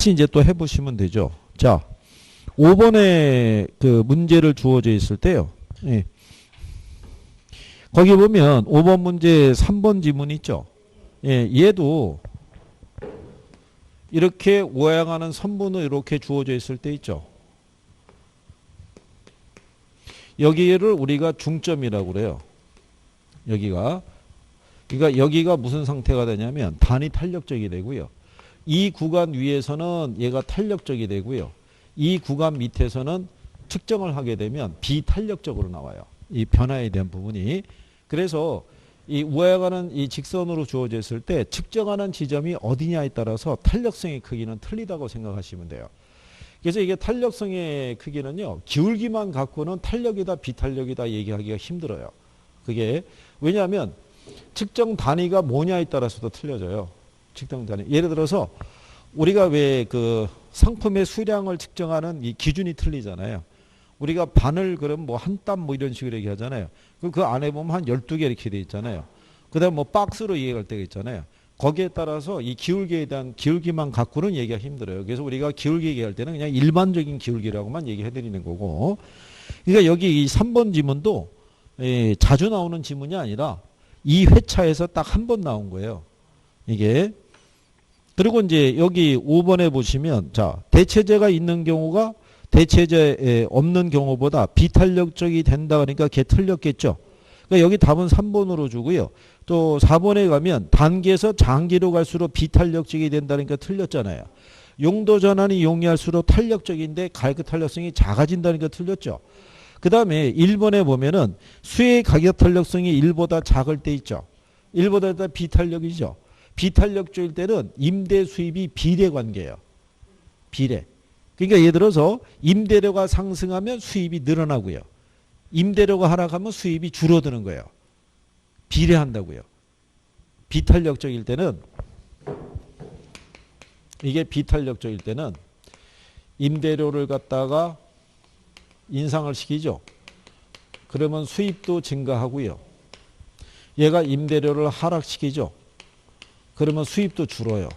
같이 이제 또 해보시면 되죠. 자, 5번에 그 문제를 주어져 있을 때요. 예. 거기 보면 5번 문제 3번 지문 있죠. 예, 얘도 이렇게 오양하는 선분을 이렇게 주어져 있을 때 있죠. 여기를 우리가 중점이라고 그래요. 여기가. 그러니까 여기가 무슨 상태가 되냐면 단위 탄력적이 되고요. 이 구간 위에서는 얘가 탄력적이 되고요. 이 구간 밑에서는 측정을 하게 되면 비탄력적으로 나와요. 이 변화에 대한 부분이. 그래서 이 우회하는 이 직선으로 주어져 있을 때 측정하는 지점이 어디냐에 따라서 탄력성의 크기는 틀리다고 생각하시면 돼요. 그래서 이게 탄력성의 크기는요. 기울기만 갖고는 탄력이다 비탄력이다 얘기하기가 힘들어요. 그게 왜냐하면 측정 단위가 뭐냐에 따라서도 틀려져요. 측정 단위. 예를 들어서 우리가 왜 그 상품의 수량을 측정하는 이 기준이 틀리잖아요. 우리가 바늘 그럼 뭐 한 땀 뭐 이런 식으로 얘기하잖아요. 그 안에 보면 한 12개 이렇게 돼 있잖아요. 그다음 뭐 박스로 얘기할 때가 있잖아요. 거기에 따라서 이 기울기에 대한 기울기만 갖고는 얘기가 힘들어요. 그래서 우리가 기울기 얘기할 때는 그냥 일반적인 기울기라고만 얘기해 드리는 거고. 그러니까 여기 이 3번 지문도 자주 나오는 지문이 아니라 이 회차에서 딱 한 번 나온 거예요. 이게. 그리고 이제 여기 5번에 보시면 자, 대체제가 있는 경우가 대체제 없는 경우보다 비탄력적이 된다. 그러니까 걔 틀렸겠죠. 그러니까 여기 답은 3번으로 주고요. 또 4번에 가면 단기에서 장기로 갈수록 비탄력적이 된다니까 틀렸잖아요. 용도 전환이 용이할수록 탄력적인데 가격 탄력성이 작아진다니까 틀렸죠. 그 다음에 1번에 보면은 수의 가격 탄력성이 1보다 작을 때 있죠. 1보다 비탄력이죠. 비탄력적일 때는 임대 수입이 비례 관계예요. 비례. 그러니까 예를 들어서 임대료가 상승하면 수입이 늘어나고요. 임대료가 하락하면 수입이 줄어드는 거예요. 비례한다고요. 비탄력적일 때는 이게 비탄력적일 때는 임대료를 갖다가 인상을 시키죠. 그러면 수입도 증가하고요. 얘가 임대료를 하락시키죠. 그러면 수입도 줄어요.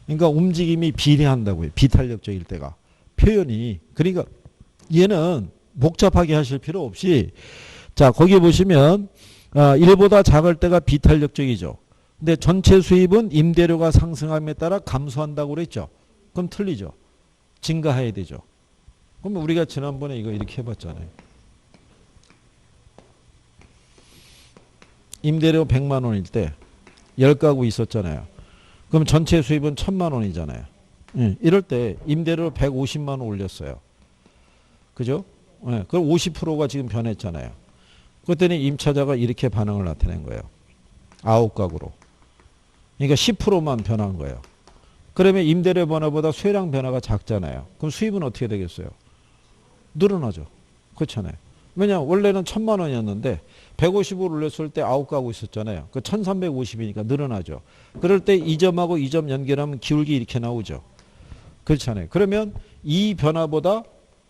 그러니까 움직임이 비례한다고요. 비탄력적일 때가. 표현이. 그러니까 얘는 복잡하게 하실 필요 없이 자 거기 보시면 1보다 작을 때가 비탄력적이죠. 근데 전체 수입은 임대료가 상승함에 따라 감소한다고 그랬죠. 그럼 틀리죠. 증가해야 되죠. 그럼 우리가 지난번에 이거 이렇게 해봤잖아요. 임대료 100만 원일 때 10가구 있었잖아요. 그럼 전체 수입은 1000만 원이잖아요. 이럴 때 임대료 150만 원 올렸어요. 그죠? 그럼 50%가 지금 변했잖아요. 그랬더니 임차자가 이렇게 반응을 나타낸 거예요. 9가구로. 그러니까 10%만 변한 거예요. 그러면 임대료 변화보다 수혜량 변화가 작잖아요. 그럼 수입은 어떻게 되겠어요? 늘어나죠. 그렇잖아요. 왜냐 원래는 1000만 원이었는데 150으로 올렸을 때 9가구 있었잖아요. 그 1350이니까 늘어나죠. 그럴 때 이 점하고 이 점 연결하면 기울기 이렇게 나오죠. 그렇잖아요. 그러면 이 변화보다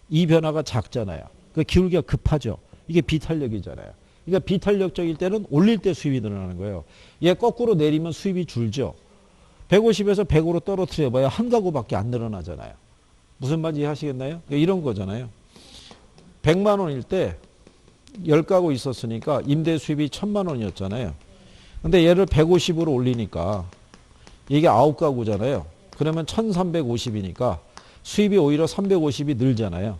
이 변화가 작잖아요. 그 기울기가 급하죠. 이게 비탄력이잖아요. 그러니까 비탄력적일 때는 올릴 때 수입이 늘어나는 거예요. 얘 거꾸로 내리면 수입이 줄죠. 150에서 100으로 떨어뜨려 봐야 한 가구밖에 안 늘어나잖아요. 무슨 말인지 이해하시겠나요? 그러니까 이런 거잖아요. 100만 원일 때 10가구 있었으니까 임대 수입이 1000만 원이었잖아요. 근데 얘를 150으로 올리니까 이게 9가구잖아요. 그러면 1350이니까 수입이 오히려 350이 늘잖아요.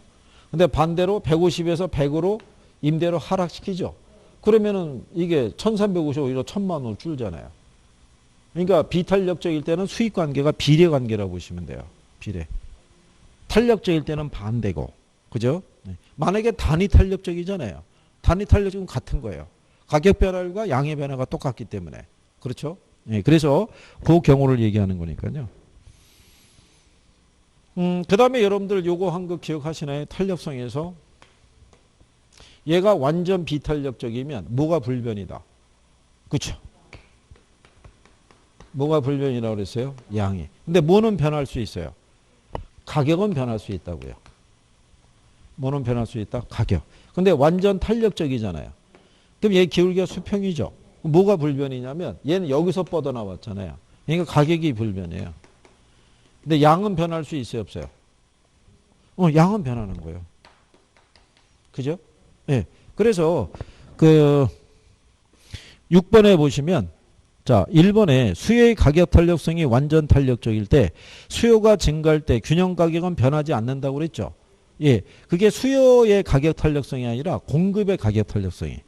근데 반대로 150에서 100으로 임대료 하락시키죠. 그러면은 이게 1350 오히려 1000만 원 줄잖아요. 그러니까 비탄력적일 때는 수익 관계가 비례 관계라고 보시면 돼요. 비례. 탄력적일 때는 반대고. 그죠? 만약에 단위 탄력적이잖아요. 단위 탄력적은 같은 거예요. 가격 변화과 양의 변화가 똑같기 때문에. 그렇죠? 그래서 그 경우를 얘기하는 거니까요. 그 다음에 여러분들 요거 한 거 기억하시나요? 탄력성에서 얘가 완전 비탄력적이면 뭐가 불변이다. 그렇죠? 뭐가 불변이라고 그랬어요? 양이. 근데 뭐는 변할 수 있어요? 가격은 변할 수 있다고요. 뭐는 변할 수 있다? 가격. 근데 완전 탄력적이잖아요. 그럼 얘 기울기가 수평이죠. 뭐가 불변이냐면 얘는 여기서 뻗어나왔잖아요. 그러니까 가격이 불변이에요. 근데 양은 변할 수 있어요, 없어요? 양은 변하는 거예요. 그죠? 예. 그래서 그 6번에 보시면 자, 1번에 수요의 가격 탄력성이 완전 탄력적일 때 수요가 증가할 때 균형 가격은 변하지 않는다고 그랬죠. 예. 그게 수요의 가격 탄력성이 아니라 공급의 가격 탄력성이.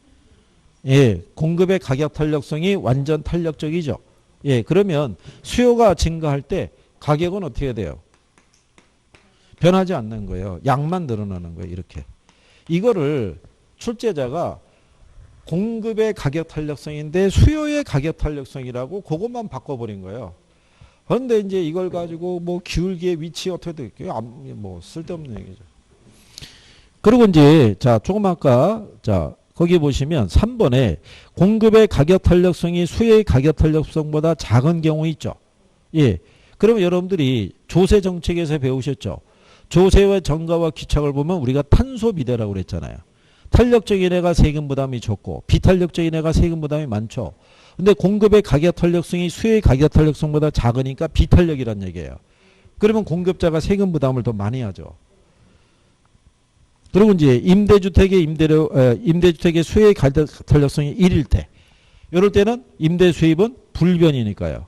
예. 공급의 가격 탄력성이 완전 탄력적이죠. 예. 그러면 수요가 증가할 때 가격은 어떻게 돼요? 변하지 않는 거예요. 양만 늘어나는 거예요. 이렇게. 이거를 출제자가 공급의 가격 탄력성인데 수요의 가격 탄력성이라고 그것만 바꿔버린 거예요. 그런데 이제 이걸 가지고 뭐 기울기의 위치 어떻게 될게요? 뭐 쓸데없는 얘기죠. 그리고 이제 자 조금 아까 자 거기 보시면 3번에 공급의 가격 탄력성이 수요의 가격 탄력성보다 작은 경우 있죠. 예. 그러면 여러분들이 조세 정책에서 배우셨죠. 조세와 정가와 귀착을 보면 우리가 탄소 비례라고 그랬잖아요. 탄력적인 애가 세금 부담이 적고 비탄력적인 애가 세금 부담이 많죠. 근데 공급의 가격 탄력성이 수요의 가격 탄력성보다 작으니까 비탄력이란 얘기예요. 그러면 공급자가 세금 부담을 더 많이 하죠. 그리고 이제 임대주택의 수요의 가격 탄력성이 1일 때 이럴 때는 임대 수입은 불변이니까요.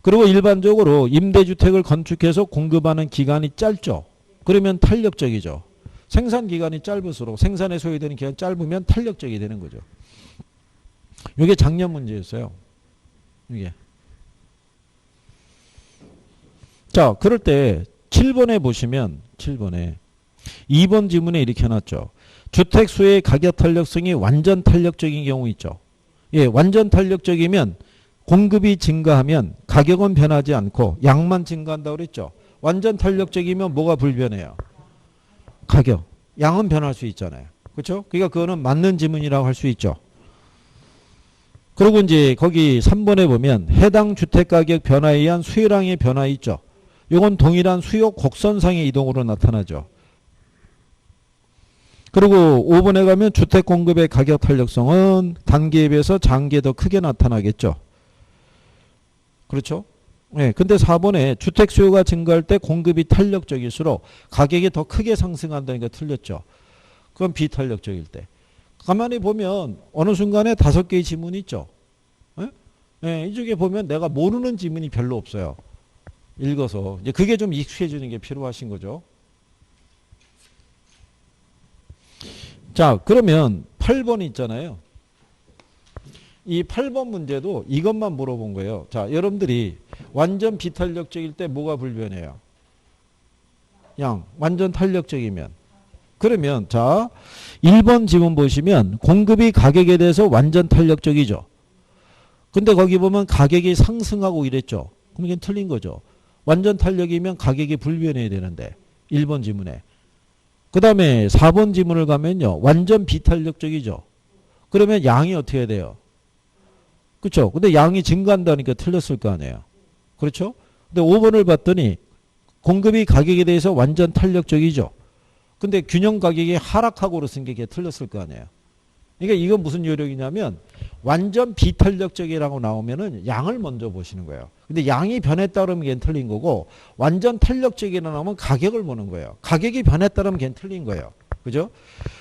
그리고 일반적으로 임대주택을 건축해서 공급하는 기간이 짧죠. 그러면 탄력적이죠. 생산 기간이 짧을수록 생산에 소요되는 기간이 짧으면 탄력적이 되는 거죠. 이게 작년 문제였어요. 이게. 자, 그럴 때 7번에 보시면 7번에 2번 지문에 이렇게 해놨죠. 주택 수요의 가격 탄력성이 완전 탄력적인 경우 있죠. 예, 완전 탄력적이면 공급이 증가하면 가격은 변하지 않고 양만 증가한다고 그랬죠. 완전 탄력적이면 뭐가 불변해요? 가격. 양은 변할 수 있잖아요. 그렇죠? 그러니까 그거는 맞는 지문이라고 할 수 있죠. 그리고 이제 거기 3번에 보면 해당 주택 가격 변화에 의한 수요량의 변화 있죠. 이건 동일한 수요 곡선상의 이동으로 나타나죠. 그리고 5번에 가면 주택 공급의 가격 탄력성은 단기에 비해서 장기에 더 크게 나타나겠죠. 그렇죠? 네, 근데 4번에 주택 수요가 증가할 때 공급이 탄력적일수록 가격이 더 크게 상승한다는 게 틀렸죠. 그건 비탄력적일 때. 가만히 보면 어느 순간에 5개의 지문이 있죠. 네? 네, 이쪽에 보면 내가 모르는 지문이 별로 없어요. 읽어서. 이제 그게 좀 익숙해지는 게 필요하신 거죠. 자, 그러면 8번 있잖아요. 이 8번 문제도 이것만 물어본 거예요. 자, 여러분들이 완전 비탄력적일 때 뭐가 불변해요? 양. 완전 탄력적이면. 그러면 자, 1번 지문 보시면 공급이 가격에 대해서 완전 탄력적이죠. 근데 거기 보면 가격이 상승하고 이랬죠. 그럼 이게 틀린 거죠. 완전 탄력이면 가격이 불변해야 되는데 1번 지문에. 그 다음에 4번 지문을 가면요. 완전 비탄력적이죠. 그러면 양이 어떻게 돼요? 그렇죠. 근데 양이 증가한다니까 틀렸을 거 아니에요. 그렇죠? 근데 5번을 봤더니 공급이 가격에 대해서 완전 탄력적이죠. 근데 균형 가격이 하락하고 그랬은 게 틀렸을 거 아니에요. 그러니까 이건 무슨 요령이냐면 완전 비탄력적이라고 나오면은 양을 먼저 보시는 거예요. 근데 양이 변했다 그러면 걔는 틀린 거고 완전 탄력적이라 나오면 가격을 보는 거예요. 가격이 변했다 그러면 걔는 틀린 거예요. 그죠?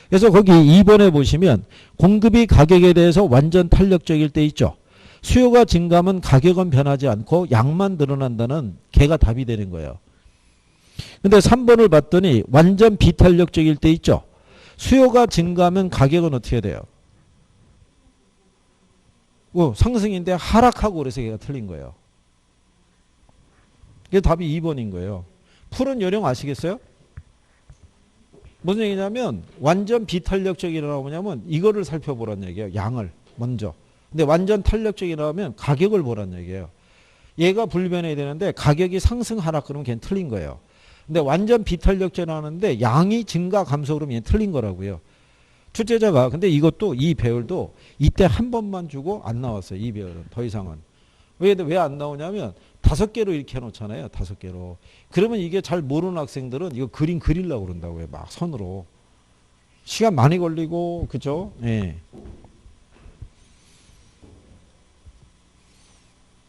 그래서 거기 2번에 보시면 공급이 가격에 대해서 완전 탄력적일 때 있죠. 수요가 증가하면 가격은 변하지 않고 양만 늘어난다는 걔가 답이 되는 거예요. 근데 3번을 봤더니 완전 비탄력적일 때 있죠. 수요가 증가하면 가격은 어떻게 돼요? 상승인데 하락하고 그래서 걔가 틀린 거예요. 이게 답이 2번인 거예요. 푸른 요령 아시겠어요? 무슨 얘기냐면 완전 비탄력적이라고 뭐냐면 이거를 살펴보란 얘기예요. 양을 먼저. 근데 완전 탄력적이라고 하면 가격을 보란 얘기예요. 얘가 불변해야 되는데 가격이 상승 하락 그러면 걔는 틀린 거예요. 근데 완전 비탄력적이라는데 양이 증가 감소 그러면 얘는 틀린 거라고요. 출제자가 근데 이것도 이 배열도 이때 한 번만 주고 안 나왔어요. 이 배열은 더 이상은. 왜 안 나오냐면 5개로 이렇게 해놓잖아요. 5개로. 그러면 이게 잘 모르는 학생들은 이거 그림 그리려고 그런다고요. 막 선으로. 시간 많이 걸리고 그죠? 예.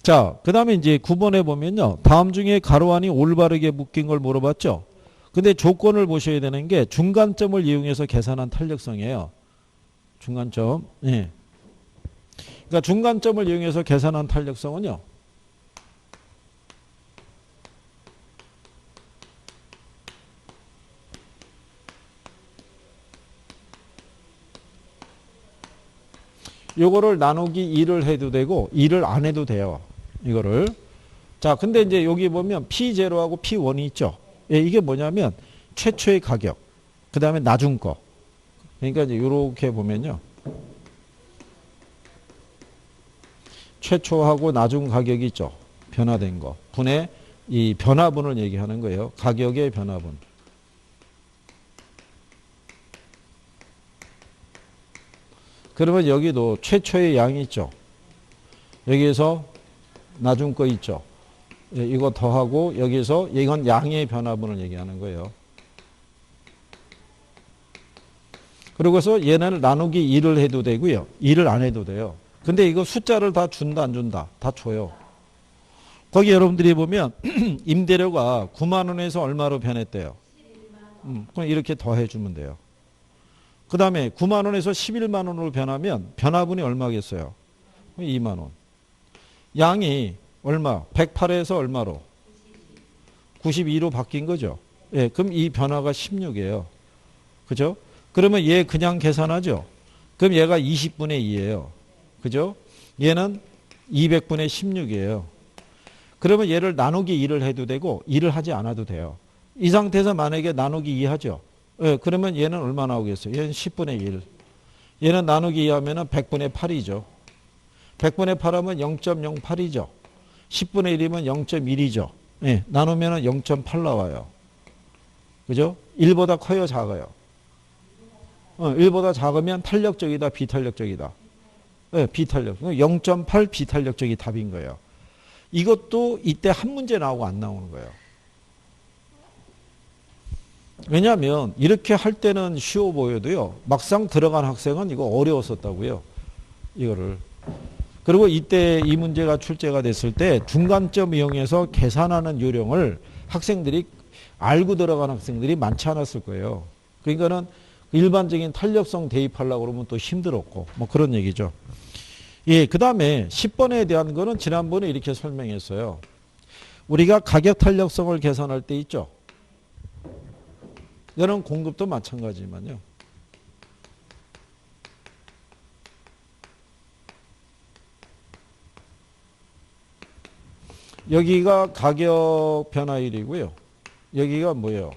자, 그 다음에 이제 9번에 보면요. 다음 중에 가로안이 올바르게 묶인 걸 물어봤죠. 근데 조건을 보셔야 되는 게 중간점을 이용해서 계산한 탄력성이에요. 중간점. 예. 그러니까 중간점을 이용해서 계산한 탄력성은요. 요거를 나누기 2를 해도 되고 2를 안 해도 돼요. 이거를. 자, 근데 이제 여기 보면 P0하고 P1이 있죠. 예, 이게 뭐냐면 최초의 가격, 그 다음에 나중 거. 그러니까 이제 이렇게 보면요. 최초하고 나중 가격이 있죠. 변화된 거. 분의 이 변화분을 얘기하는 거예요. 가격의 변화분. 그러면 여기도 최초의 양이 있죠. 여기에서 나중 거 있죠. 예, 이거 더하고 여기서 이건 양의 변화분을 얘기하는 거예요. 그리고서 얘는 나누기 2를 해도 되고요. 2를 안 해도 돼요. 근데 이거 숫자를 다 준다 안 준다? 다 줘요. 거기 여러분들이 보면 임대료가 9만 원에서 얼마로 변했대요? 그럼 이렇게 더해주면 돼요. 그 다음에 9만 원에서 11만 원으로 변하면 변화분이 얼마겠어요? 2만 원. 양이 얼마? 108에서 얼마로? 92로 바뀐 거죠. 예, 그럼 이 변화가 16이에요. 그죠? 그러면 얘 그냥 계산하죠. 그럼 얘가 20분의 2예요. 그죠? 얘는 200분의 16이에요. 그러면 얘를 나누기 2를 해도 되고 2를 하지 않아도 돼요. 이 상태에서 만약에 나누기 2 하죠. 예, 그러면 얘는 얼마 나오겠어요? 얘는 10분의 1. 얘는 나누기 2 하면 100분의 8이죠. 100분의 8 하면 0.08이죠. 10분의 1이면 0.1이죠. 예, 나누면 0.8 나와요. 그죠? 1보다 커요, 작아요? 1보다 작으면 탄력적이다, 비탄력적이다? 네, 비탄력. 0.8 비탄력적이 답인 거예요. 이것도 이때 한 문제 나오고 안 나오는 거예요. 왜냐하면 이렇게 할 때는 쉬워 보여도요. 막상 들어간 학생은 이거 어려웠었다고요. 이거를. 그리고 이때 이 문제가 출제가 됐을 때 중간점 이용해서 계산하는 요령을 학생들이 알고 들어간 학생들이 많지 않았을 거예요. 그러니까는 일반적인 탄력성 대입하려고 그러면 또 힘들었고 뭐 그런 얘기죠. 예, 그 다음에 10번에 대한 거는 지난번에 이렇게 설명했어요. 우리가 가격 탄력성을 계산할 때 있죠. 이거는 공급도 마찬가지지만요. 여기가 가격 변화율이고요. 여기가 뭐예요?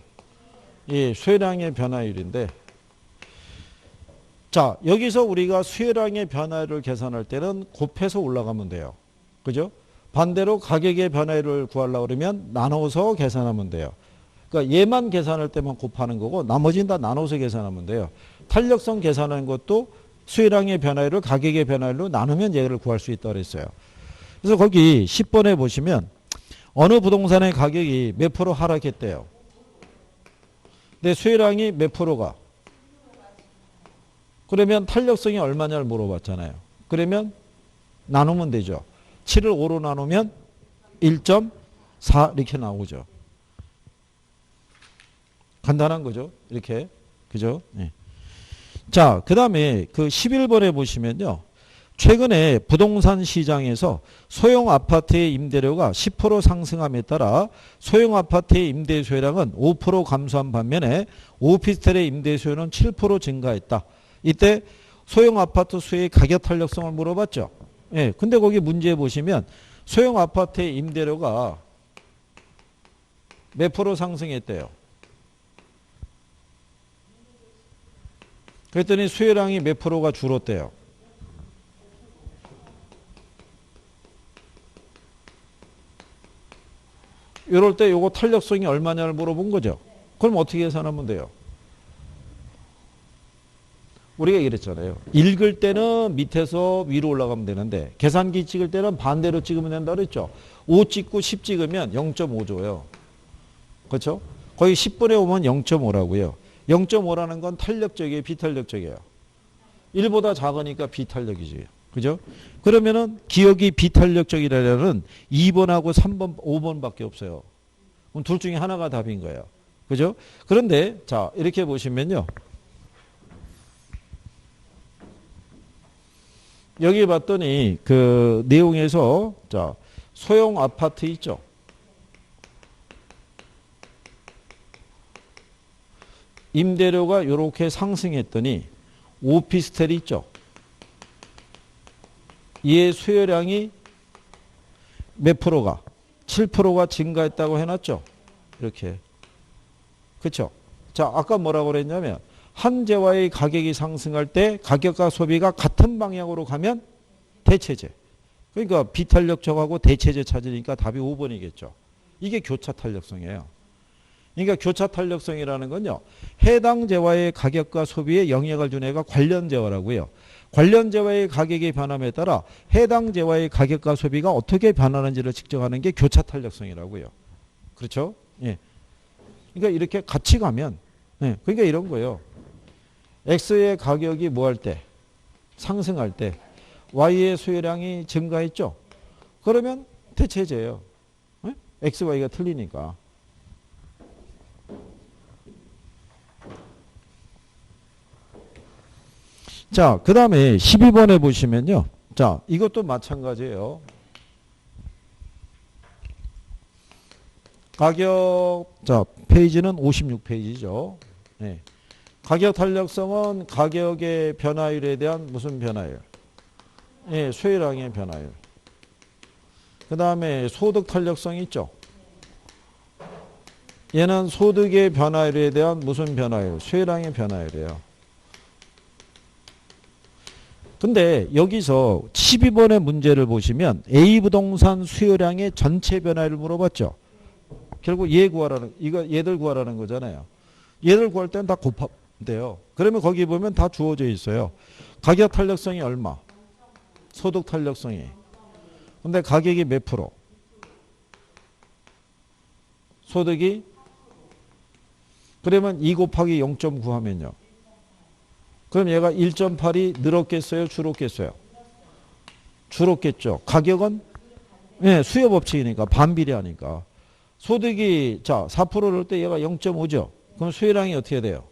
예, 수혜량의 변화율인데 자, 여기서 우리가 수혜량의 변화율을 계산할 때는 곱해서 올라가면 돼요. 그죠? 반대로 가격의 변화율을 구하려고 그러면 나눠서 계산하면 돼요. 그러니까 얘만 계산할 때만 곱하는 거고 나머지는 다 나눠서 계산하면 돼요. 탄력성 계산하는 것도 수혜량의 변화율을 가격의 변화율로 나누면 얘를 구할 수 있다고 그랬어요. 그래서 거기 10번에 보시면 어느 부동산의 가격이 몇 프로 하락했대요. 근데 수혜량이 몇 프로가? 그러면 탄력성이 얼마냐를 물어봤잖아요. 그러면 나누면 되죠. 7을 5로 나누면 1.4 이렇게 나오죠. 간단한 거죠. 이렇게. 그죠? 네. 자, 그 다음에 그 11번에 보시면요. 최근에 부동산 시장에서 소형 아파트의 임대료가 10% 상승함에 따라 소형 아파트의 임대 수요량은 5% 감소한 반면에 오피스텔의 임대 수요는 7% 증가했다. 이때 소형 아파트 수의 가격 탄력성을 물어봤죠. 예, 근데 거기 문제 보시면 소형 아파트의 임대료가 몇 프로 상승했대요. 그랬더니 수요량이 몇 프로가 줄었대요. 이럴 때 요거 탄력성이 얼마냐를 물어본 거죠. 그럼 어떻게 계산하면 돼요? 우리가 이랬잖아요. 읽을 때는 밑에서 위로 올라가면 되는데 계산기 찍을 때는 반대로 찍으면 된다 그랬죠. 5 찍고 10 찍으면 0.5조예요. 그렇죠? 거의 10분의 5면 0.5라고요. 0.5라는 건 탄력적이에요, 비탄력적이에요? 1보다 작으니까 비탄력이지. 그죠? 그러면은 기억이 비탄력적이라는 2번하고 3번, 5번밖에 없어요. 그럼 둘 중에 하나가 답인 거예요. 그죠? 그런데 자, 이렇게 보시면요. 여기 봤더니 그 내용에서 자, 소형 아파트 있죠. 임대료가 이렇게 상승했더니 오피스텔이 있죠. 이의 수요량이 몇 프로가? 7%가 증가했다고 해놨죠. 이렇게. 그렇죠? 자, 아까 뭐라고 그랬냐면 한 재화의 가격이 상승할 때 가격과 소비가 같은 방향으로 가면 대체제. 그러니까 비탄력적하고 대체제 찾으니까 답이 5번이겠죠. 이게 교차 탄력성이에요. 그러니까 교차 탄력성이라는 건요. 해당 재화의 가격과 소비에 영향을 준 애가 관련 재화라고요. 관련 재화의 가격의 변함에 따라 해당 재화의 가격과 소비가 어떻게 변하는지를 측정하는 게 교차 탄력성이라고요. 그렇죠? 예. 그러니까 이렇게 같이 가면, 예. 그러니까 이런 거예요. X의 가격이 뭐 할 때? 상승할 때 Y의 수요량이 증가했죠? 그러면 대체제예요. 예? X, Y가 틀리니까. 자, 그 다음에 12번에 보시면요. 자, 이것도 마찬가지예요. 가격, 자, 페이지는 56페이지죠. 네. 가격 탄력성은 가격의 변화율에 대한 무슨 변화율? 예, 수요량의 변화율. 그 다음에 소득 탄력성 있죠. 얘는 소득의 변화율에 대한 무슨 변화율? 수요량의 변화율이에요. 근데 여기서 12번의 문제를 보시면 A 부동산 수요량의 전체 변화를 물어봤죠. 결국 얘들 구하라는 거잖아요. 얘들 구할 때는 다 곱하면 돼요. 그러면 거기 보면 다 주어져 있어요. 가격 탄력성이 얼마? 소득 탄력성이. 근데 가격이 몇 프로? 소득이? 그러면 2 곱하기 0.9 하면요. 그럼 얘가 1.8이 늘었겠어요? 줄었겠어요? 줄었겠죠. 가격은? 네, 수요 법칙이니까 반비례하니까. 소득이 자 4%를 때 얘가 0.5죠. 그럼 수요량이 어떻게 돼요?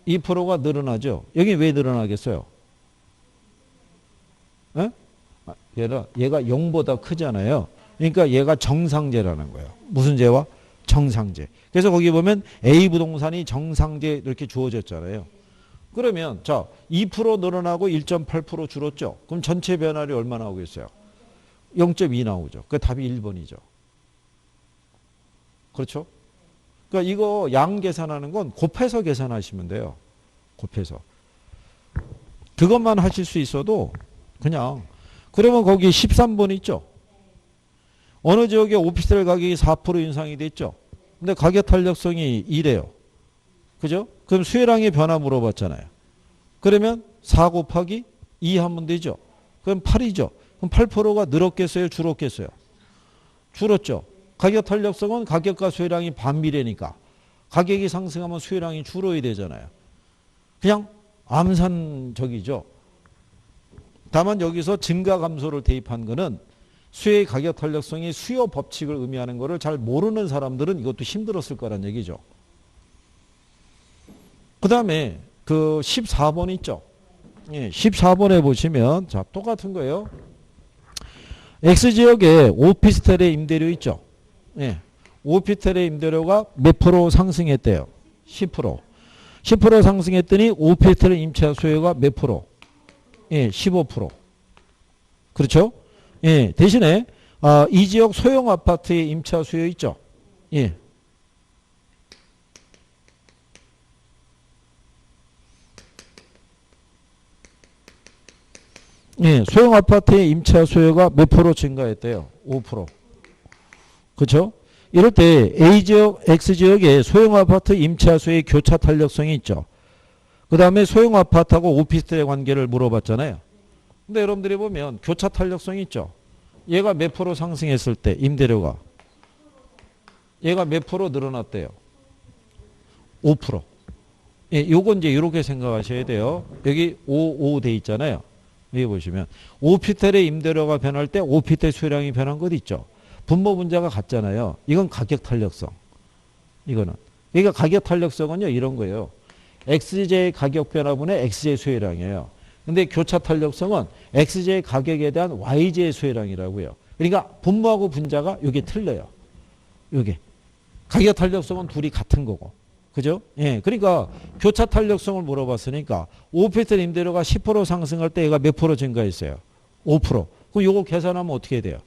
2%가 늘어나죠. 여기 왜 늘어나겠어요? 에? 얘가 0보다 크잖아요. 그러니까 얘가 정상제라는 거예요. 무슨 제와? 정상제. 그래서 거기 보면 A 부동산이 정상제 이렇게 주어졌잖아요. 그러면 자 2% 늘어나고 1.8% 줄었죠. 그럼 전체 변화율이 얼마 나오겠어요? 0.2 나오죠. 그 답이 1번이죠. 그렇죠? 그러니까 이거 양 계산하는 건 곱해서 계산하시면 돼요. 곱해서. 그것만 하실 수 있어도 그냥 그러면 거기 13번 있죠. 어느 지역에 오피스텔 가격이 4% 인상이 됐죠. 근데 가격 탄력성이 2래요. 그죠? 그럼 수요량의 변화 물어봤잖아요. 그러면 4 곱하기 2 하면 되죠. 그럼 8이죠. 그럼 8%가 늘었겠어요? 줄었겠어요? 줄었죠. 가격 탄력성은 가격과 수요량이 반비례니까 가격이 상승하면 수요량이 줄어야 되잖아요. 그냥 암산적이죠. 다만 여기서 증가 감소를 대입한 거는 수요의 가격 탄력성이 수요 법칙을 의미하는 것을 잘 모르는 사람들은 이것도 힘들었을 거란 얘기죠. 그 다음에 그 14번 있죠. 예, 14번에 보시면 자 똑같은 거예요. X지역에 오피스텔의 임대료 있죠. 예, 오피스텔의 임대료가 몇 프로 상승했대요? 10%. 10% 상승했더니 오피스텔의 임차 수요가 몇 프로? 예, 15%. 그렇죠? 예, 대신에 이 지역 소형 아파트의 임차 수요 있죠. 예. 예, 소형 아파트의 임차 수요가 몇 프로 증가했대요? 5%. 그렇죠? 이럴 때 A지역, X지역에 소형 아파트 임차 수요의 교차 탄력성이 있죠. 그 다음에 소형 아파트하고 오피스텔의 관계를 물어봤잖아요. 근데 여러분들이 보면 교차 탄력성이 있죠. 얘가 몇 프로 상승했을 때 임대료가 얘가 몇 프로 늘어났대요? 5%. 예, 요건 이제 이렇게 생각하셔야 돼요. 여기 5, 5 돼 있잖아요. 여기 보시면 오피텔의 임대료가 변할 때 오피텔 수요량이 변한 것 있죠. 분모 분자가 같잖아요. 이건 가격 탄력성. 이거는. 그러니까 가격 탄력성은요, 이런 거예요. XJ 가격 변화분의 XJ 수요량이에요. 근데 교차 탄력성은 XJ 가격에 대한 YJ 수요량이라고요. 그러니까 분모하고 분자가 이게 틀려요. 이게. 가격 탄력성은 둘이 같은 거고. 그죠? 예. 그러니까 교차 탄력성을 물어봤으니까 오피스텔 임대료가 10% 상승할 때 얘가 몇 프로 증가했어요? 5%. 그럼 요거 계산하면 어떻게 돼요?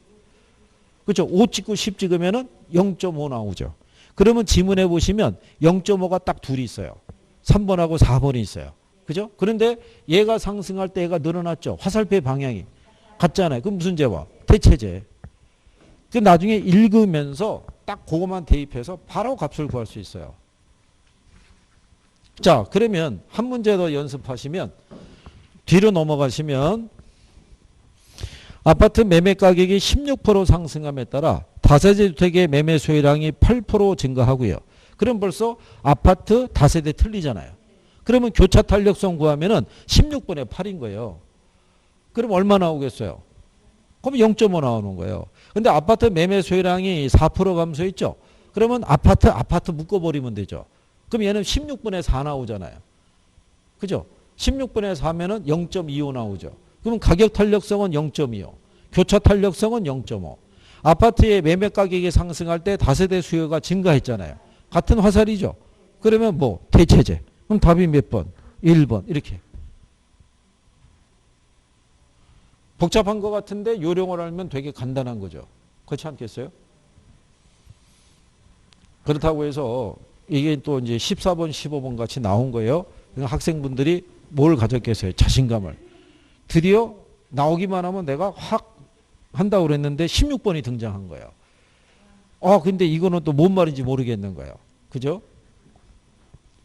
그렇죠? 5 찍고 10 찍으면은 0.5 나오죠. 그러면 지문에 보시면 0.5가 딱 둘이 있어요. 3번하고 4번이 있어요. 그죠? 그런데 얘가 상승할 때 얘가 늘어났죠. 화살표의 방향이 같잖아요. 그럼 무슨 제와? 대체제. 그 나중에 읽으면서 딱 그것만 대입해서 바로 값을 구할 수 있어요. 자, 그러면 한 문제 더 연습하시면 뒤로 넘어가시면 아파트 매매 가격이 16% 상승함에 따라 다세대 주택의 매매 수요량이 8% 증가하고요. 그럼 벌써 아파트 다세대 틀리잖아요. 그러면 교차 탄력성 구하면은 16분의 8인 거예요. 그럼 얼마 나오겠어요? 그럼 0.5 나오는 거예요. 근데 아파트 매매 수요량이 4% 감소했죠. 그러면 아파트 묶어버리면 되죠. 그럼 얘는 16분의 4 나오잖아요. 그죠? 16분의 4면은 0.25 나오죠. 그럼 가격 탄력성은 0.25. 교차 탄력성은 0.5. 아파트의 매매 가격이 상승할 때 다세대 수요가 증가했잖아요. 같은 화살이죠. 그러면 뭐 대체제. 그럼 답이 몇 번? 1번. 이렇게. 복잡한 것 같은데 요령을 알면 되게 간단한 거죠. 그렇지 않겠어요? 그렇다고 해서 이게 또 이제 14번, 15번 같이 나온 거예요. 학생분들이 뭘 가졌겠어요? 자신감을. 드디어 나오기만 하면 내가 확 한다고 그랬는데 16번이 등장한 거예요. 근데 이거는 또 뭔 말인지 모르겠는 거예요. 그죠?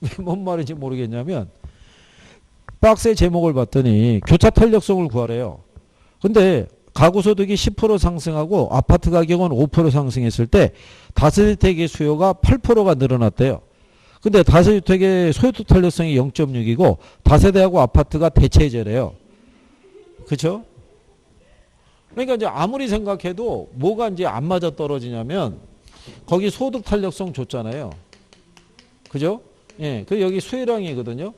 왜 뭔 말인지 모르겠냐면 박스의 제목을 봤더니 교차 탄력성을 구하래요. 근데 가구소득이 10% 상승하고 아파트 가격은 5% 상승했을 때 다세대주택의 수요가 8%가 늘어났대요. 근데 다세대주택의 소유도 탄력성이 0.6이고 다세대하고 아파트가 대체제래요. 그렇죠? 그러니까 이제 아무리 생각해도 뭐가 이제 안 맞아 떨어지냐면 거기 소득 탄력성 줬잖아요. 그죠? 예. 그 여기 수요량이거든요.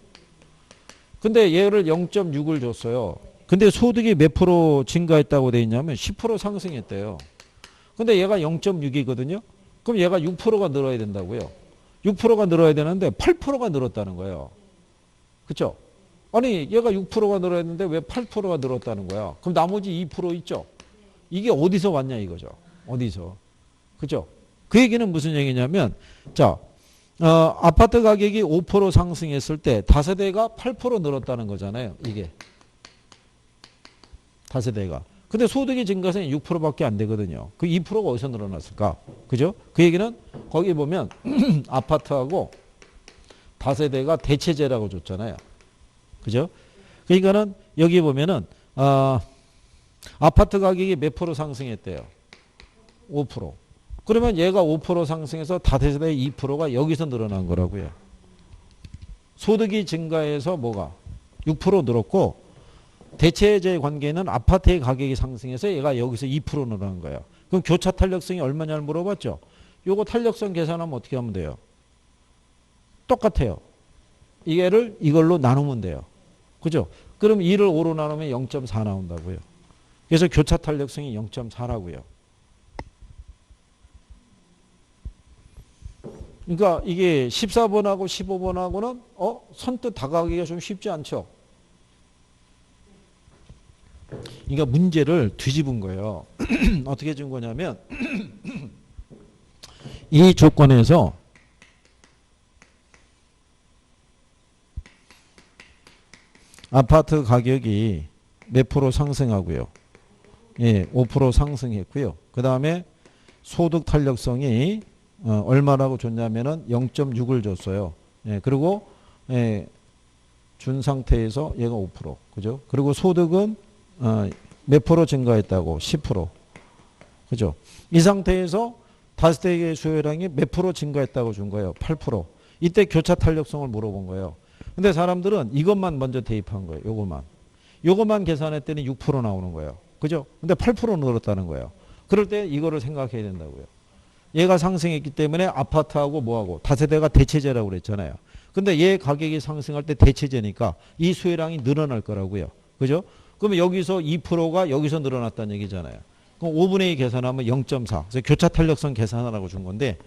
근데 얘를 0.6을 줬어요. 근데 소득이 몇 프로 증가했다고 돼 있냐면 10% 상승했대요. 근데 얘가 0.6이거든요. 그럼 얘가 6%가 늘어야 된다고요. 6%가 늘어야 되는데 8%가 늘었다는 거예요. 그렇죠? 아니 얘가 6%가 늘어야되는데 왜 8%가 늘었다는 거야. 그럼 나머지 2% 있죠. 이게 어디서 왔냐 이거죠. 어디서. 그죠? 그 얘기는 무슨 얘기냐면 자 아파트 가격이 5% 상승했을 때 다세대가 8% 늘었다는 거잖아요. 이게. 다세대가. 근데 소득이 증가해서 6%밖에 안 되거든요. 그 2%가 어디서 늘어났을까? 그죠? 그 얘기는 거기 보면 아파트하고 다세대가 대체제라고 줬잖아요. 그죠? 그러니까는 여기 보면은 아파트 가격이 몇 프로 상승했대요? 5%. 그러면 얘가 5% 상승해서 다세대 2%가 여기서 늘어난 거라고요. 소득이 증가해서 뭐가? 6% 늘었고 대체제 관계는 아파트의 가격이 상승해서 얘가 여기서 2% 늘어난 거예요. 그럼 교차 탄력성이 얼마냐를 물어봤죠. 요거 탄력성 계산하면 어떻게 하면 돼요? 똑같아요. 얘를 이걸로 나누면 돼요. 그죠? 그럼 2를 5로 나누면 0.4 나온다고요. 그래서 교차 탄력성이 0.4라고요. 그러니까 이게 14번하고 15번하고는 선뜻 다가가기가 좀 쉽지 않죠. 그러니까 문제를 뒤집은 거예요. 어떻게 준 거냐면 이 조건에서 아파트 가격이 몇 프로 상승하고요. 예, 5% 상승했고요. 그 다음에 소득 탄력성이 얼마라고 줬냐면은 0.6을 줬어요. 예, 그리고 준 상태에서 얘가 5%. 그죠? 그리고 소득은 몇 프로 증가했다고? 10%. 그죠? 이 상태에서 다세대의 수요량이 몇 프로 증가했다고 준 거예요? 8%. 이때 교차 탄력성을 물어본 거예요. 근데 사람들은 이것만 먼저 대입한 거예요. 요것만. 요것만 계산했더니 6% 나오는 거예요. 그죠? 근데 8% 늘었다는 거예요. 그럴 때 이거를 생각해야 된다고요. 얘가 상승했기 때문에 아파트하고 뭐하고 다세대가 대체제라고 그랬잖아요. 근데 얘 가격이 상승할 때 대체제니까 이 수혜량이 늘어날 거라고요. 그죠? 그러면 여기서 2%가 여기서 늘어났다는 얘기잖아요. 그럼 5분의 2 계산하면 0.4. 그래서 교차 탄력성 계산하라고 준 건데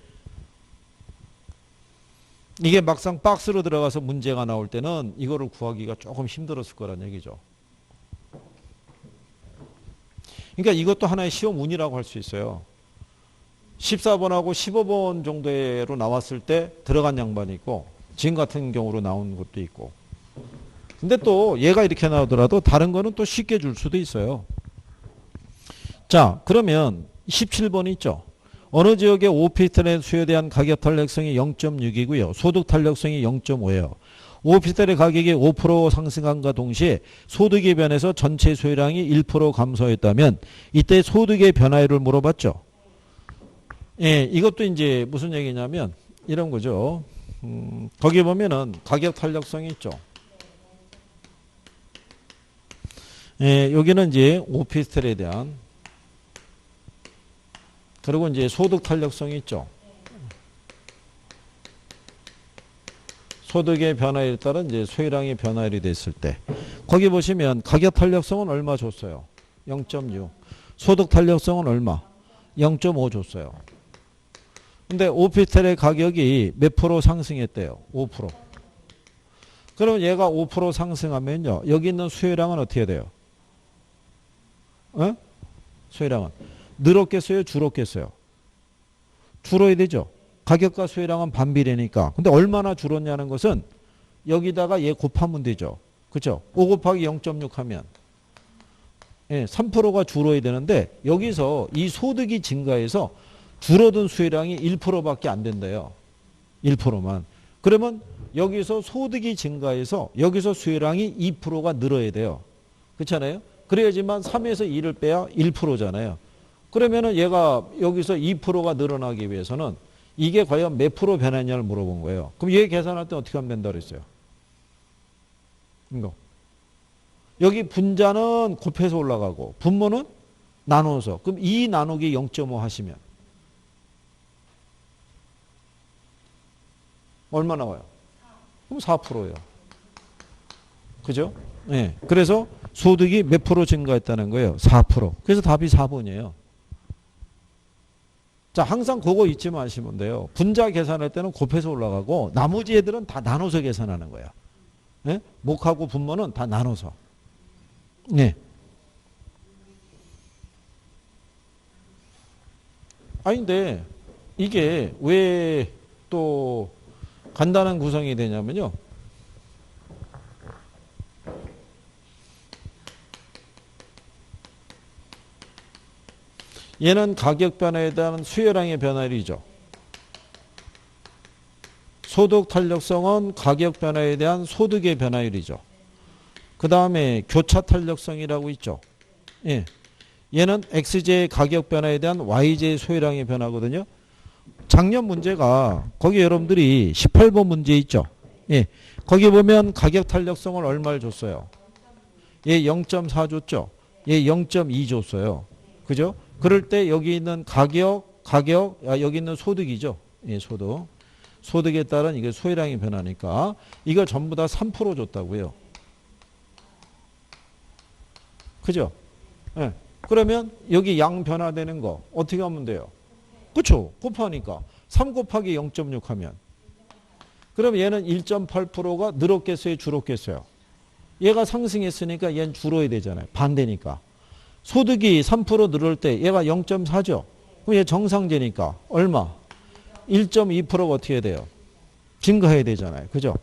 이게 막상 박스로 들어가서 문제가 나올 때는 이거를 구하기가 조금 힘들었을 거란 얘기죠. 그러니까 이것도 하나의 시험 운이라고 할 수 있어요. 14번하고 15번 정도로 나왔을 때 들어간 양반이 있고 지금 같은 경우로 나온 것도 있고. 근데 또 얘가 이렇게 나오더라도 다른 거는 또 쉽게 줄 수도 있어요. 자, 그러면 17번 있죠. 어느 지역의 오피스텔의 수요에 대한 가격 탄력성이 0.6이고요. 소득 탄력성이 0.5예요. 오피스텔의 가격이 5% 상승함과 동시에 소득의 변에서 전체 수요량이 1% 감소했다면 이때 소득의 변화율을 물어봤죠. 예, 이것도 이제 무슨 얘기냐면 이런 거죠. 거기 보면은 가격 탄력성이 있죠. 예, 여기는 이제 오피스텔에 대한 그리고 이제 소득 탄력성이 있죠. 소득의 변화에 따른 이제 수요량의 변화율이 됐을 때 거기 보시면 가격 탄력성은 얼마 줬어요? 0.6. 소득 탄력성은 얼마? 0.5 줬어요. 근데 오피스텔의 가격이 몇 프로 상승했대요? 5%. 그럼 얘가 5% 상승하면요. 여기 있는 수요량은 어떻게 돼요? 어? 수요량은 늘었겠어요? 줄었겠어요? 줄어야 되죠. 가격과 수요량은 반비례니까. 근데 얼마나 줄었냐는 것은 여기다가 얘 곱하면 되죠. 그렇죠? 5 곱하기 0.6 하면 예, 3%가 줄어야 되는데 여기서 이 소득이 증가해서 줄어든 수요량이 1%밖에 안 된대요. 1%만. 그러면 여기서 소득이 증가해서 여기서 수요량이 2%가 늘어야 돼요. 그렇잖아요? 그래야지만 3에서 2를 빼야 1%잖아요. 그러면은 얘가 여기서 2%가 늘어나기 위해서는 이게 과연 몇 프로 변했냐를 물어본 거예요. 그럼 얘 계산할 때 어떻게 하면 된다 그랬어요? 이거. 여기 분자는 곱해서 올라가고 분모는 나눠서. 그럼 2 나누기 0.5 하시면 얼마 나와요? 그럼 4%예요. 그죠? 네. 그래서 소득이 몇 프로 증가했다는 거예요? 4%. 그래서 답이 4번이에요. 자, 항상 그거 잊지 마시면 돼요. 분자 계산할 때는 곱해서 올라가고 나머지 애들은 다 나눠서 계산하는 거야. 네? 목하고 분모는 다 나눠서. 네. 아니 근데 이게 왜 또 간단한 구성이 되냐면요. 얘는 가격 변화에 대한 수요량의 변화율이죠. 소득 탄력성은 가격 변화에 대한 소득의 변화율이죠. 그 다음에 교차 탄력성이라고 있죠. 예. 얘는 X제의 가격 변화에 대한 Y제의 소요량의 변화거든요. 작년 문제가 거기 여러분들이 18번 문제 있죠. 예. 거기 보면 가격 탄력성을 얼마를 줬어요? 얘 0.4 줬죠. 얘 0.2 줬어요. 그죠? 그럴 때 여기 있는 여기 있는 소득이죠. 예, 소득. 소득에 따른 이게 소요량이 변하니까 이거 전부 다 3% 줬다고요. 그죠? 예. 그러면 여기 양 변화되는 거 어떻게 하면 돼요? 그렇죠? 곱하니까 3 곱하기 0.6 하면 그럼 얘는 1.8%가 늘었겠어요? 줄었겠어요? 얘가 상승했으니까 얘는 줄어야 되잖아요. 반대니까. 소득이 3% 늘을 때 얘가 0.4죠. 그럼 얘 정상제니까 얼마? 1.2%가 어떻게 돼요? 증가해야 되잖아요. 그죠?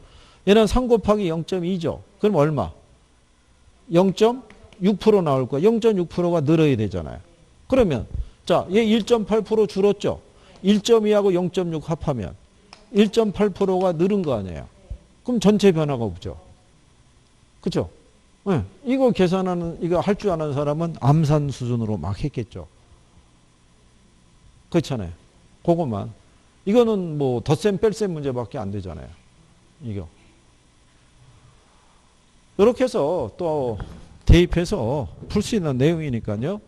얘는 3 곱하기 0.2죠. 그럼 얼마? 0.6% 나올 거야. 0.6%가 늘어야 되잖아요. 그러면 자, 얘 1.8% 줄었죠. 1.2하고 0.6 합하면 1.8%가 늘은 거 아니에요. 그럼 전체 변화가 없죠. 그렇죠? 네. 이거 계산하는 이거 할 줄 아는 사람은 암산 수준으로 막 했겠죠. 그렇잖아요. 그것만. 이거는 뭐 덧셈 뺄셈 문제밖에 안 되잖아요. 이거. 이렇게 해서 또 대입해서 풀 수 있는 내용이니까요.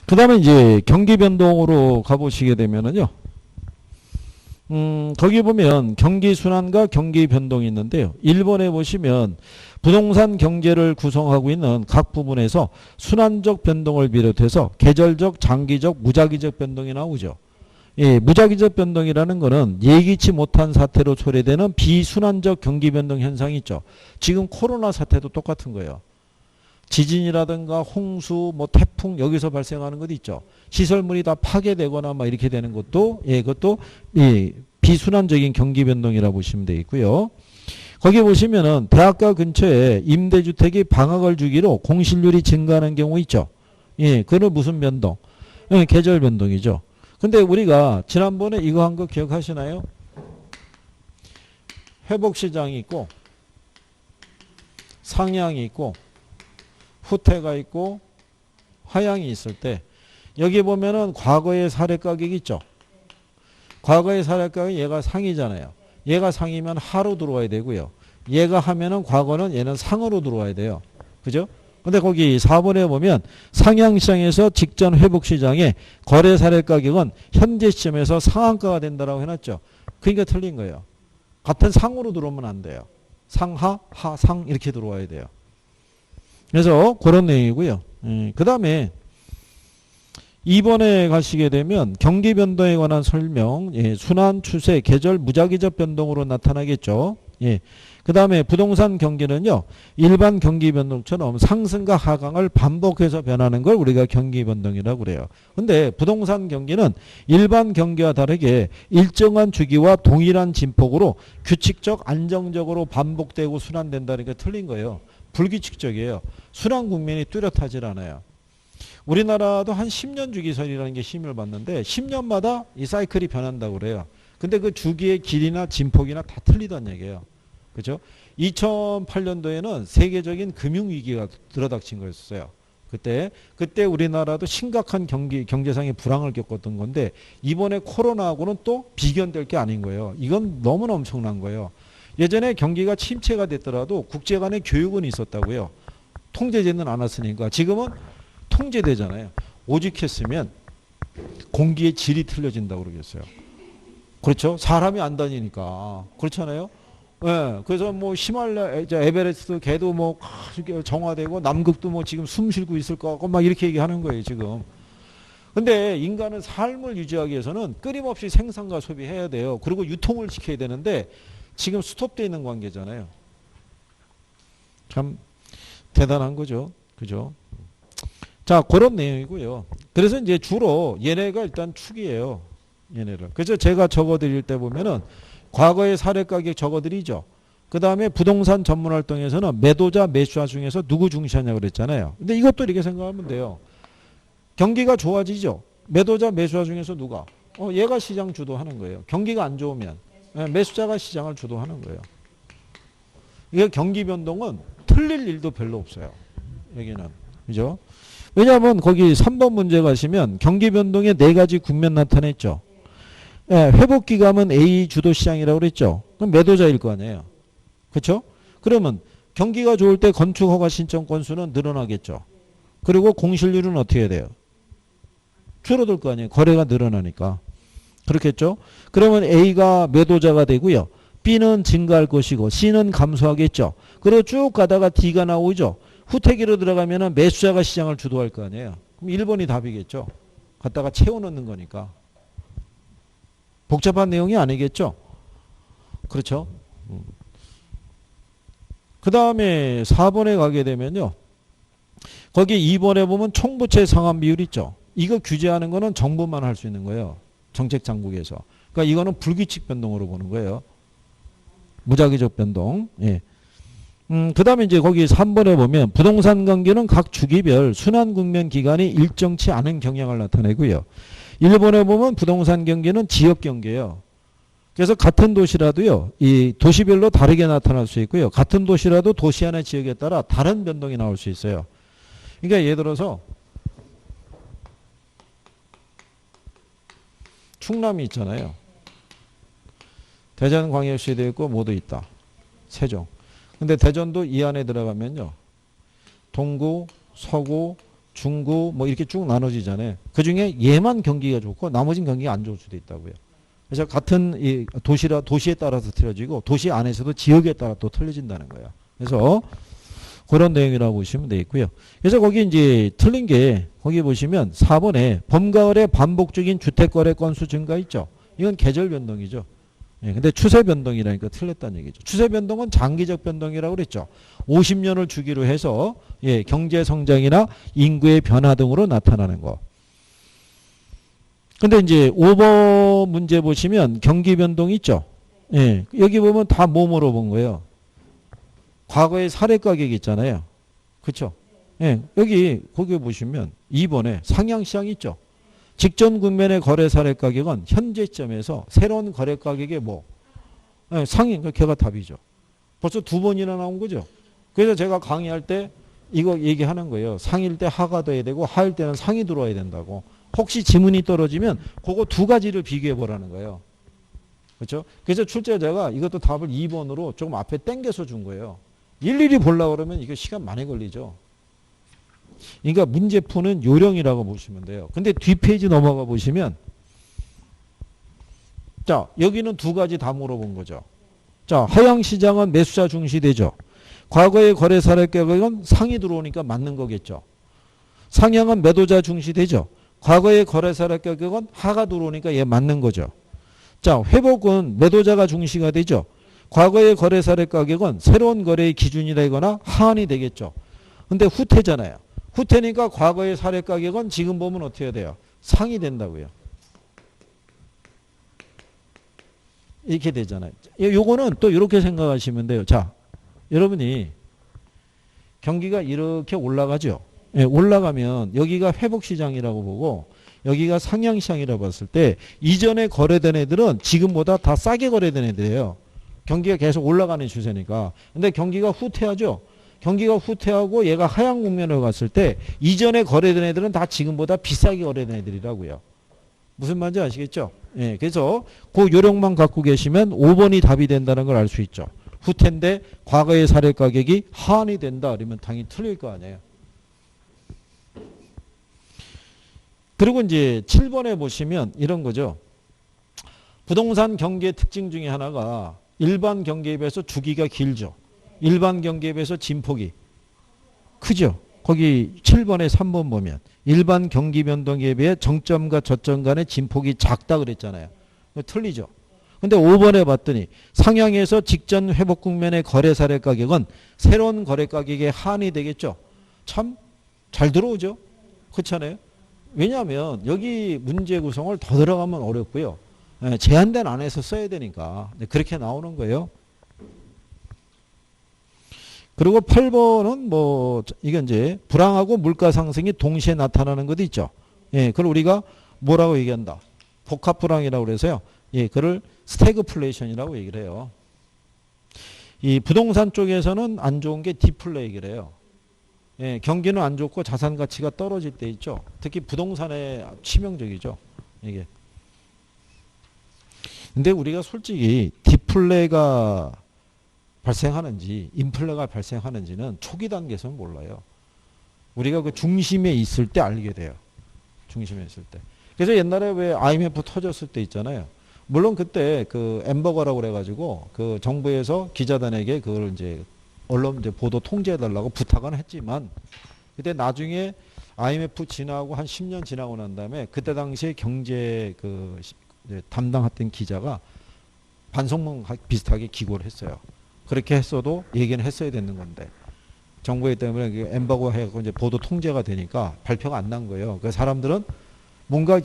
그 다음에 이제 경기 변동으로 가보시게 되면은요. 거기 보면 경기 순환과 경기 변동이 있는데요. 1번에 보시면 부동산 경제를 구성하고 있는 각 부분에서 순환적 변동을 비롯해서 계절적, 장기적, 무작위적 변동이 나오죠. 예, 무작위적 변동이라는 것은 예기치 못한 사태로 초래되는 비순환적 경기 변동 현상이 있죠. 지금 코로나 사태도 똑같은 거예요. 지진이라든가 홍수, 뭐 태풍 여기서 발생하는 것도 있죠. 시설물이 다 파괴되거나 막 이렇게 되는 것도 그것도 비순환적인 경기 변동이라고 보시면 되겠고요. 거기 보시면은 대학가 근처에 임대주택이 방학을 주기로 공실률이 증가하는 경우 있죠. 예, 그건 무슨 변동? 예, 계절 변동이죠. 근데 우리가 지난번에 이거 한 거 기억하시나요? 회복시장이 있고 상향이 있고 후퇴가 있고 하향이 있을 때 여기 보면은 과거의 사례 가격이 있죠. 과거의 사례 가격이 얘가 상이잖아요. 얘가 상이면 하로 들어와야 되고요. 얘가 하면은 과거는 얘는 상으로 들어와야 돼요. 그죠? 근데 거기 4번에 보면 상향시장에서 직전 회복시장의 거래 사례 가격은 현재 시점에서 상한가가 된다라고 해놨죠. 그러니까 틀린 거예요. 같은 상으로 들어오면 안 돼요. 상하, 하상 이렇게 들어와야 돼요. 그래서 그런 내용이고요. 그 다음에 2번에 가시게 되면 경기 변동에 관한 설명, 순환, 추세, 계절, 무작위적 변동으로 나타나겠죠. 그 다음에 부동산 경기는요, 일반 경기 변동처럼 상승과 하강을 반복해서 변하는 걸 우리가 경기 변동이라고 그래요. 근데 부동산 경기는 일반 경기와 다르게 일정한 주기와 동일한 진폭으로 규칙적, 안정적으로 반복되고 순환된다는 게 틀린 거예요. 불규칙적이에요. 순환 국면이 뚜렷하질 않아요. 우리나라도 한 10년 주기설이라는 게 힘을 받는데 10년마다 이 사이클이 변한다고 그래요. 근데 그 주기의 길이나 진폭이나 다 틀리다는 얘기예요. 그죠? 2008년도에는 세계적인 금융위기가 들어닥친 거였어요. 그때 우리나라도 심각한 경제상의 불황을 겪었던 건데 이번에 코로나하고는 또 비견될 게 아닌 거예요. 이건 너무나 엄청난 거예요. 예전에 경기가 침체가 됐더라도 국제 간의 교육은 있었다고요. 통제되는 않았으니까. 지금은 통제되잖아요. 오죽했으면 공기의 질이 틀려진다고 그러겠어요. 그렇죠? 사람이 안 다니니까. 그렇잖아요? 예. 그래서 뭐 히말라야, 에베레스트 걔도 뭐 정화되고 남극도 뭐 지금 숨 쉬고 있을 것 같고 막 이렇게 얘기하는 거예요, 지금. 근데 인간은 삶을 유지하기 위해서는 끊임없이 생산과 소비해야 돼요. 그리고 유통을 시켜야 되는데 지금 스톱되어 있는 관계잖아요. 참 대단한 거죠. 그죠? 자, 그런 내용이고요. 그래서 이제 주로 얘네가 일단 축이에요. 얘네를. 그래서 제가 적어드릴 때 보면은 과거의 사례 가격 적어드리죠. 그 다음에 부동산 전문 활동에서는 매도자, 매수자 중에서 누구 중시하냐고 그랬잖아요. 근데 이것도 이렇게 생각하면 돼요. 경기가 좋아지죠. 매도자, 매수자 중에서 누가? 얘가 시장 주도하는 거예요. 경기가 안 좋으면 매수자가 시장을 주도하는 거예요. 이게 경기 변동은 틀릴 일도 별로 없어요. 여기는. 그죠? 왜냐하면 거기 3번 문제 가시면 경기 변동의 4가지 국면 나타냈죠. 회복 기간은 A 주도 시장이라고 그랬죠. 그럼 매도자일 거 아니에요. 그렇죠? 그러면 경기가 좋을 때 건축 허가 신청 건수는 늘어나겠죠. 그리고 공실률은 어떻게 해야 돼요? 줄어들 거 아니에요. 거래가 늘어나니까. 그렇겠죠? 그러면 A가 매도자가 되고요. B는 증가할 것이고 C는 감소하겠죠. 그리고 쭉 가다가 D가 나오죠. 후퇴기로 들어가면 매수자가 시장을 주도할 거 아니에요. 그럼 1번이 답이겠죠. 갖다가 채워넣는 거니까. 복잡한 내용이 아니겠죠. 그렇죠. 그 다음에 4번에 가게 되면요. 거기 2번에 보면 총부채 상환 비율 있죠. 이거 규제하는 거는 정부만 할 수 있는 거예요. 정책당국에서. 그러니까 이거는 불규칙 변동으로 보는 거예요. 무작위적 변동. 예. 그 다음에 이제 거기 3번에 보면 부동산 경기는 각 주기별 순환 국면 기간이 일정치 않은 경향을 나타내고요. 1번에 보면 부동산 경기는 지역 경기예요. 그래서 같은 도시라도요, 이 도시별로 다르게 나타날 수 있고요. 같은 도시라도 도시 안의 지역에 따라 다른 변동이 나올 수 있어요. 그러니까 예를 들어서 충남이 있잖아요. 대전광역시도 있고 모두 있다. 세종. 근데 대전도 이 안에 들어가면요. 동구, 서구, 중구 뭐 이렇게 쭉 나눠지잖아요. 그중에 얘만 경기가 좋고 나머지는 경기가 안 좋을 수도 있다고요. 그래서 같은 이 도시에 따라서 틀려지고 도시 안에서도 지역에 따라 또 틀려진다는 거예요. 그래서 그런 내용이라고 보시면 되겠고요. 그래서 거기 이제 틀린 게 거기 보시면 4번에 봄, 가을에 반복적인 주택거래 건수 증가 있죠. 이건 계절 변동이죠. 예, 근데 추세 변동이라니까 틀렸다는 얘기죠. 추세 변동은 장기적 변동이라고 그랬죠. 50년을 주기로 해서 예, 경제 성장이나 인구의 변화 등으로 나타나는 거. 근데 이제 5번 문제 보시면 경기 변동 있죠. 예, 여기 보면 다 뭐 물어본 거예요. 과거의 사례 가격 있잖아요. 그렇죠? 예, 거기 보시면 2번에 상향시장 있죠. 직전 국면의 거래 사례 가격은 현재 시점에서 새로운 거래 가격의 뭐 예, 상위, 걔가 답이죠. 벌써 2번이나 나온 거죠. 그래서 제가 강의할 때 이거 얘기하는 거예요. 상일 때 하가 돼야 되고 하일 때는 상이 들어와야 된다고. 혹시 지문이 떨어지면 그거 두 가지를 비교해 보라는 거예요. 그렇죠? 그래서 출제자가 이것도 답을 2번으로 조금 앞에 당겨서 준 거예요. 일일이 보려고 그러면 이거 시간 많이 걸리죠. 그러니까 문제 푸는 요령이라고 보시면 돼요. 근데 뒷페이지 넘어가 보시면 자, 여기는 두 가지 다 물어본 거죠. 자, 하향시장은 매수자 중시되죠. 과거의 거래 사례 가격은 상이 들어오니까 맞는 거겠죠. 상향은 매도자 중시되죠. 과거의 거래 사례 가격은 하가 들어오니까 얘 맞는 거죠. 자, 회복은 매도자가 중시가 되죠. 과거의 거래 사례 가격은 새로운 거래의 기준이 되거나 하한이 되겠죠. 근데 후퇴잖아요. 후퇴니까 과거의 사례 가격은 지금 보면 어떻게 해야 돼요? 상이 된다고요. 이렇게 되잖아요. 요거는 또 이렇게 생각하시면 돼요. 자, 여러분이 경기가 이렇게 올라가죠. 예, 올라가면 여기가 회복시장이라고 보고 여기가 상향시장이라고 봤을 때 이전에 거래된 애들은 지금보다 다 싸게 거래된 애들이에요. 경기가 계속 올라가는 추세니까. 근데 경기가 후퇴하죠. 경기가 후퇴하고 얘가 하향 국면으로 갔을 때 이전에 거래된 애들은 다 지금보다 비싸게 거래된 애들이라고요. 무슨 말인지 아시겠죠? 예, 그래서 그 요령만 갖고 계시면 5번이 답이 된다는 걸 알 수 있죠. 후퇴인데 과거의 사례 가격이 하한이 된다 그러면 당연히 틀릴 거 아니에요. 그리고 이제 7번에 보시면 이런 거죠. 부동산 경기의 특징 중에 하나가 일반 경기에 비해서 주기가 길죠. 일반 경기에 비해서 진폭이 크죠. 거기 7번에 3번 보면 일반 경기 변동에 비해 정점과 저점 간의 진폭이 작다 그랬잖아요. 틀리죠. 근데 5번에 봤더니 상향에서 직전 회복 국면의 거래 사례 가격은 새로운 거래 가격에 한이 되겠죠. 참 잘 들어오죠. 그렇잖아요. 왜냐하면 여기 문제 구성을 더 들어가면 어렵고요. 제한된 안에서 써야 되니까 그렇게 나오는 거예요. 그리고 8번은 뭐 이건 이제 불황하고 물가 상승이 동시에 나타나는 것도 있죠. 예, 그걸 우리가 뭐라고 얘기한다. 복합 불황이라고 그래서요. 예, 그걸 스태그플레이션이라고 얘기를 해요. 이 부동산 쪽에서는 안 좋은 게 디플레이를 해요. 예, 경기는 안 좋고 자산 가치가 떨어질 때 있죠. 특히 부동산에 치명적이죠. 이게. 근데 우리가 솔직히 디플레가 발생하는지 인플레가 발생하는지는 초기 단계에서는 몰라요. 우리가 그 중심에 있을 때 알게 돼요. 중심에 있을 때. 그래서 옛날에 왜 IMF 터졌을 때 있잖아요. 물론 그때 그 엠버거라고 그래가지고 그 정부에서 기자단에게 그걸 이제 언론 이제 보도 통제해달라고 부탁은 했지만 그때 나중에 IMF 지나고 한 10년 지나고 난 다음에 그때 당시에 경제 그 담당했던 기자가 반성문 비슷하게 기고를 했어요. 그렇게 했어도 얘기는 했어야 되는 건데 정부에 때문에 엠버거 해갖고 이제 보도 통제가 되니까 발표가 안 난 거예요. 그 사람들은 뭔가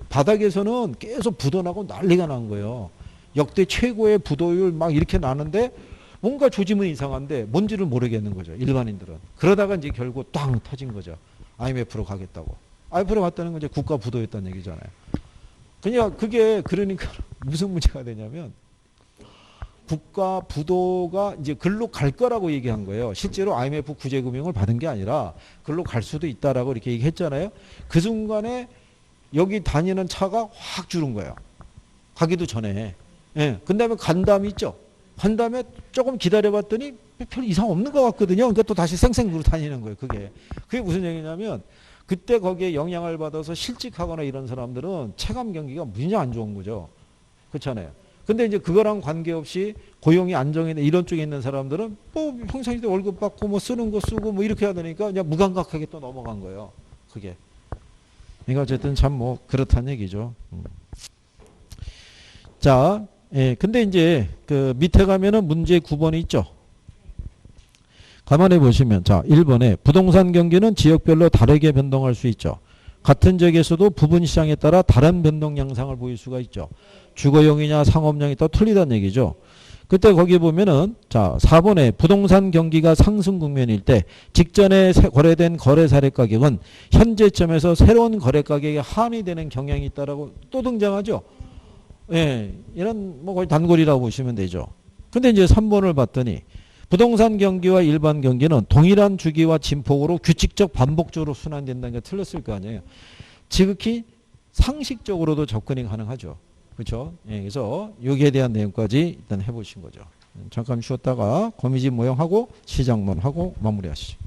바닥에서는 계속 부도나고 난리가 난 거예요. 역대 최고의 부도율 막 이렇게 나는데 뭔가 조짐은 이상한데 뭔지를 모르겠는 거죠. 일반인들은. 그러다가 이제 결국 땅 터진 거죠. IMF로 가겠다고. IMF로 갔다는 건 이제 국가 부도였다는 얘기잖아요. 그러니까 그게 그러니까 무슨 문제가 되냐면 국가 부도가 이제 글로 갈 거라고 얘기한 거예요. 실제로 IMF 구제금융을 받은 게 아니라 글로 갈 수도 있다라고 이렇게 얘기했잖아요. 그 순간에 여기 다니는 차가 확 줄은 거예요. 가기도 전에. 예. 그 다음에 간담이 있죠. 간 다음에 조금 기다려봤더니 별 이상 없는 것 같거든요. 그러니까 또 다시 쌩쌩으로 다니는 거예요. 그게 무슨 얘기냐면 그때 거기에 영향을 받아서 실직하거나 이런 사람들은 체감 경기가 무지하게 안 좋은 거죠. 그렇잖아요. 근데 이제 그거랑 관계없이 고용이 안정이 이런 쪽에 있는 사람들은 뭐 평상시에 월급 받고 뭐 쓰는 거 쓰고 뭐 이렇게 해야 되니까 그냥 무감각하게 또 넘어간 거예요. 그게. 그러니까 어쨌든 참 뭐 그렇다는 얘기죠. 자, 예, 근데 이제 그 밑에 가면은 문제 9번이 있죠. 가만히 보시면 자, 1번에 부동산 경기는 지역별로 다르게 변동할 수 있죠. 같은 지역에서도 부분 시장에 따라 다른 변동 양상을 보일 수가 있죠. 주거용이냐 상업용이 또 틀리다는 얘기죠. 그때 거기 보면은 자 4번에 부동산 경기가 상승 국면일 때 직전에 거래된 거래 사례 가격은 현재점에서 새로운 거래 가격에 한이 되는 경향이 있다라고 또 등장하죠. 예, 이런 뭐 거의 단골이라고 보시면 되죠. 근데 이제 3번을 봤더니 부동산 경기와 일반 경기는 동일한 주기와 진폭으로 규칙적 반복적으로 순환된다는 게 틀렸을 거 아니에요. 지극히 상식적으로도 접근이 가능하죠. 그렇죠? 예, 그래서 여기에 대한 내용까지 일단 해보신 거죠. 잠깐 쉬었다가 거미집 모형하고 시작문 하고 마무리하시죠.